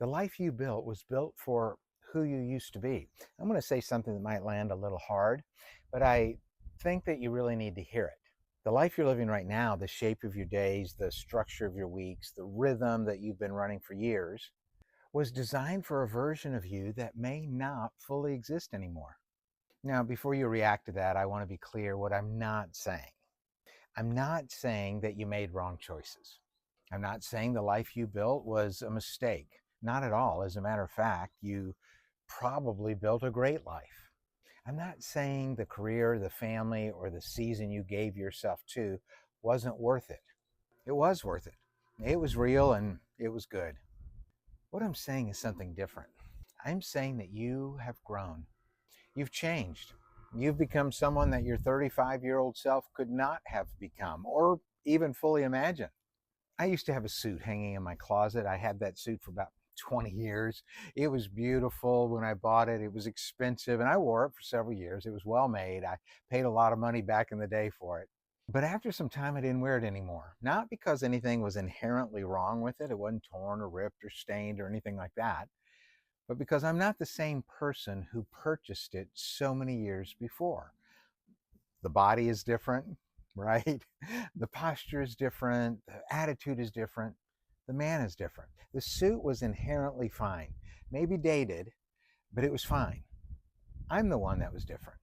The life you built was built for who you used to be. I'm going to say something that might land a little hard, but I think that you really need to hear it. The life you're living right now, the shape of your days, the structure of your weeks, the rhythm that you've been running for years, was designed for a version of you that may not fully exist anymore. Now, before you react to that, I want to be clear what I'm not saying. I'm not saying that you made wrong choices. I'm not saying the life you built was a mistake. Not at all. As a matter of fact, you probably built a great life. I'm not saying the career, the family, or the season you gave yourself to wasn't worth it. It was worth it. It was real and it was good. What I'm saying is something different. I'm saying that you have grown. You've changed. You've become someone that your 35-year-old self could not have become or even fully imagine. I used to have a suit hanging in my closet. I had that suit for about 20 years. It was beautiful when I bought it. It was expensive, and I wore it for several years. It was well made. I paid a lot of money back in the day for it. But after some time, I didn't wear it anymore. Not because anything was inherently wrong with it. It wasn't torn or ripped or stained or anything like that. But because I'm not the same person who purchased it so many years before. The body is different, right? The posture is different. The attitude is different. The man is different. The suit was inherently fine, maybe dated, but it was fine. I'm the one that was different.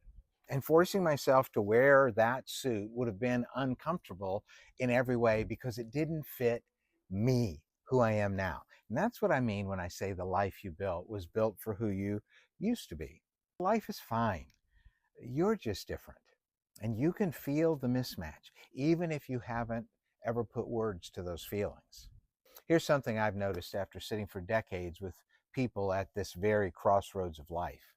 And forcing myself to wear that suit would have been uncomfortable in every way because it didn't fit me, who I am now. And that's what I mean when I say the life you built was built for who you used to be. Life is fine. You're just different. And you can feel the mismatch, even if you haven't ever put words to those feelings. Here's something I've noticed after sitting for decades with people at this very crossroads of life.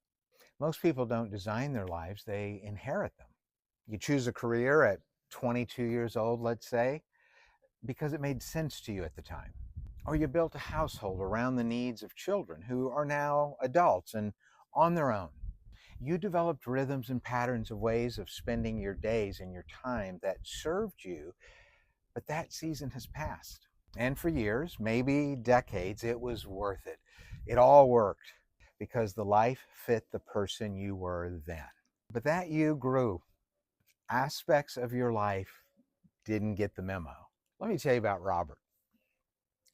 Most people don't design their lives, they inherit them. You choose a career at 22 years old, let's say, because it made sense to you at the time. Or you built a household around the needs of children who are now adults and on their own. You developed rhythms and patterns of ways of spending your days and your time that served you, but that season has passed. And for years, maybe decades, it was worth it. It all worked because the life fit the person you were then. But that you grew. Aspects of your life didn't get the memo. Let me tell you about Robert.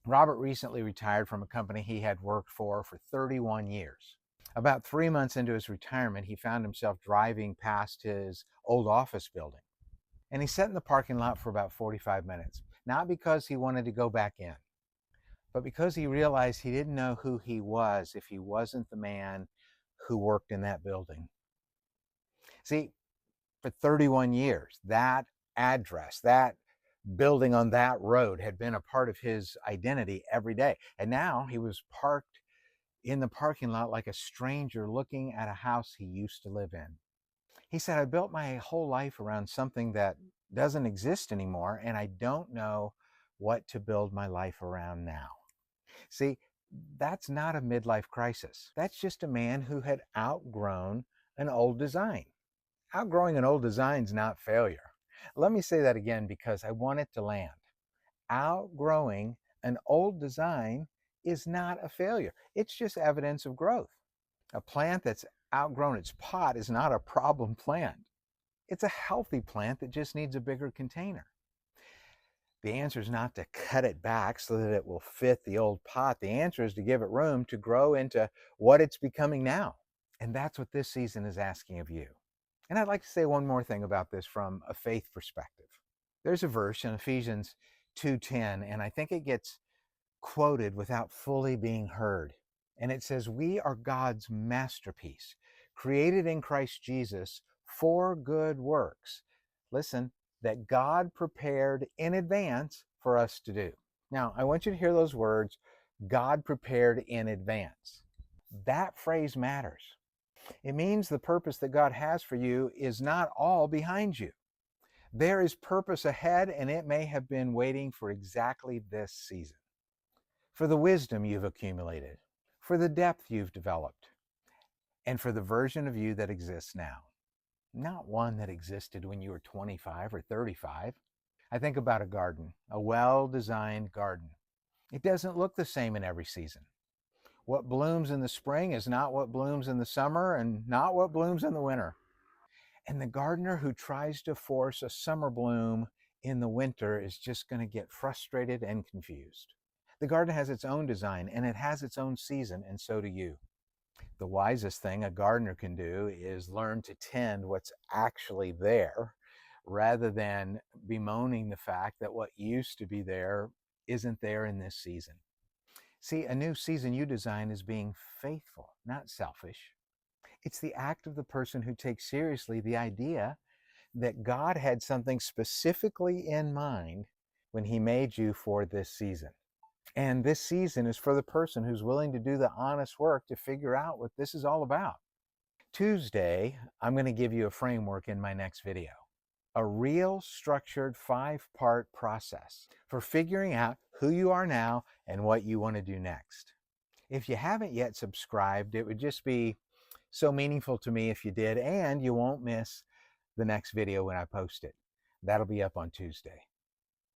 Robert recently retired from a company he had worked for 31 years. About 3 months into his retirement, he found himself driving past his old office building. And he sat in the parking lot for about 45 minutes, not because he wanted to go back in, but because he realized he didn't know who he was if he wasn't the man who worked in that building. See, for 31 years, that address, that building on that road had been a part of his identity every day. And now he was parked in the parking lot like a stranger looking at a house he used to live in. He said, I built my whole life around something that doesn't exist anymore, and I don't know what to build my life around now. See, that's not a midlife crisis. That's just a man who had outgrown an old design. Outgrowing an old design is not failure. Let me say that again because I want it to land. Outgrowing an old design is not a failure. It's just evidence of growth. A plant that's outgrown its pot is not a problem plant. It's a healthy plant that just needs a bigger container. The answer is not to cut it back so that it will fit the old pot. The answer is to give it room to grow into what it's becoming now. And that's what this season is asking of you. And I'd like to say one more thing about this from a faith perspective. There's a verse in Ephesians 2:10, and I think it gets quoted without fully being heard. And it says, we are God's masterpiece, created in Christ Jesus for good works. Listen, that God prepared in advance for us to do. Now, I want you to hear those words, God prepared in advance. That phrase matters. It means the purpose that God has for you is not all behind you. There is purpose ahead, and it may have been waiting for exactly this season. For the wisdom you've accumulated, for the depth you've developed, and for the version of you that exists now. Not one that existed when you were 25 or 35. I think about a garden, a well-designed garden. It doesn't look the same in every season. What blooms in the spring is not what blooms in the summer and not what blooms in the winter. And the gardener who tries to force a summer bloom in the winter is just going to get frustrated and confused. The garden has its own design and it has its own season, and so do you. The wisest thing a gardener can do is learn to tend what's actually there rather than bemoaning the fact that what used to be there isn't there in this season. See, a new season you design is being faithful, not selfish. It's the act of the person who takes seriously the idea that God had something specifically in mind when he made you for this season. And this season is for the person who's willing to do the honest work to figure out what this is all about. Tuesday, I'm going to give you a framework in my next video, a real structured 5-part process for figuring out who you are now and what you want to do next. If you haven't yet subscribed, it would just be so meaningful to me if you did, and you won't miss the next video when I post it. That'll be up on Tuesday.